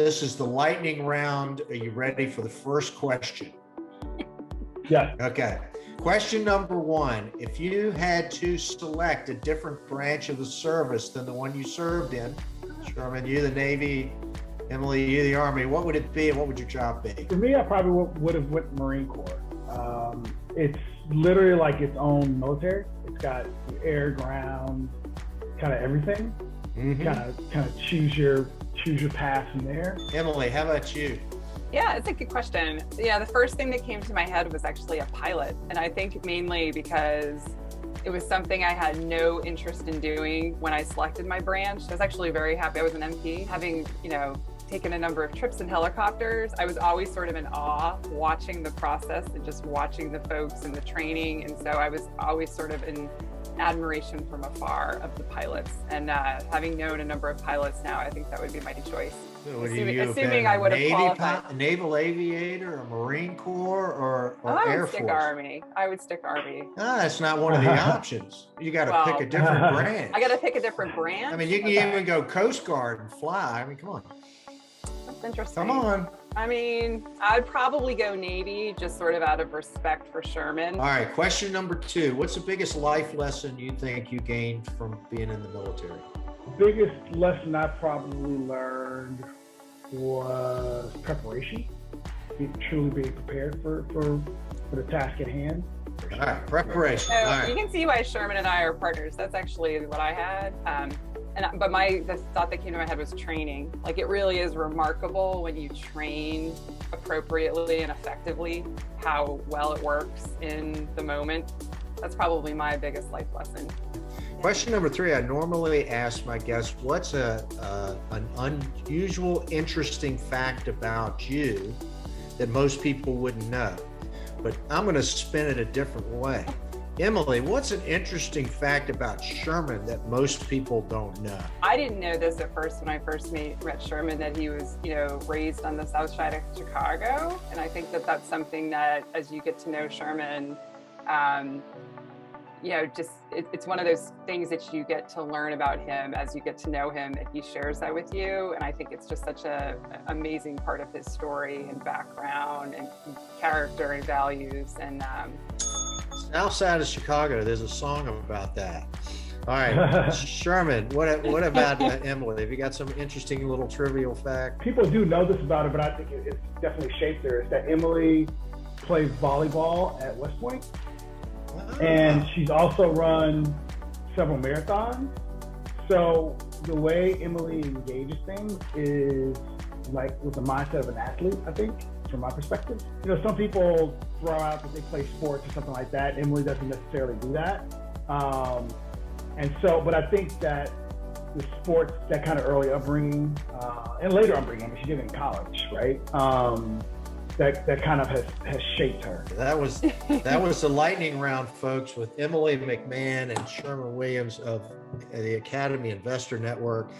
this is the lightning round. Are you ready for the first question? Yeah. Okay. Question number one, if you had to select a different branch of the service than the one you served in, Sherman, you the Navy, Emily, you the Army, what would it be and what would your job be? For me, I probably would have went Marine Corps. It's literally like its own military. It's got air, ground, kind of everything. Kind of choose your path from there. Emily, how about you? Yeah, it's a good question. Yeah, the first thing that came to my head was actually a pilot. And I think mainly because it was something I had no interest in doing when I selected my branch. I was actually very happy. I was an MP, having, taken a number of trips in helicopters. I was always sort of in awe watching the process and just watching the folks and the training. And so I was always sort of in admiration from afar of the pilots. And having known a number of pilots now, I think that would be my choice. So assuming I would have qualified. Naval aviator, or Marine Corps, or Air Force? I would stick Army. That's not one of the options. You got to pick a different branch. I got to pick a different branch? I mean, you can even go Coast Guard and fly. I mean, come on. That's interesting. Come on. I mean, I'd probably go Navy, just sort of out of respect for Sherman. All right, question number two. What's the biggest life lesson you think you gained from being in the military? The biggest lesson I probably learned was preparation. Truly being prepared for the task at hand. All right, preparation. So all right. You can see why Sherman and I are partners. That's actually what I had. But the thought that came to my head was training. Like, it really is remarkable when you train appropriately and effectively how well it works in the moment. That's probably my biggest life lesson. Question number three, I normally ask my guests, what's an unusual, interesting fact about you that most people wouldn't know? But I'm going to spin it a different way. Emily, what's an interesting fact about Sherman that most people don't know? I didn't know this at first when I first met Sherman, that he was, raised on the south side of Chicago. And I think that that's something that, as you get to know Sherman, it's one of those things that you get to learn about him as you get to know him, and he shares that with you. And I think it's just such an amazing part of his story and background and character and values. And South side of Chicago, there's a song about that. All right, Sherman, what about Emily? Have you got some interesting little trivial fact? People do know this about her, but I think it's definitely shaped her. Is that Emily plays volleyball at WestPoint, and she's also run several marathons. So the way Emily engages things is like with the mindset of an athlete, I think, from my perspective. Some people throw out that they play sports or something like that. Emily doesn't necessarily do that. But I think that the sports, that kind of early upbringing, and later upbringing, she did it in college, right? That kind of has shaped her. That was the lightning round, folks, with Emily McMahan and Sherman Williams of the Academy Investor Network.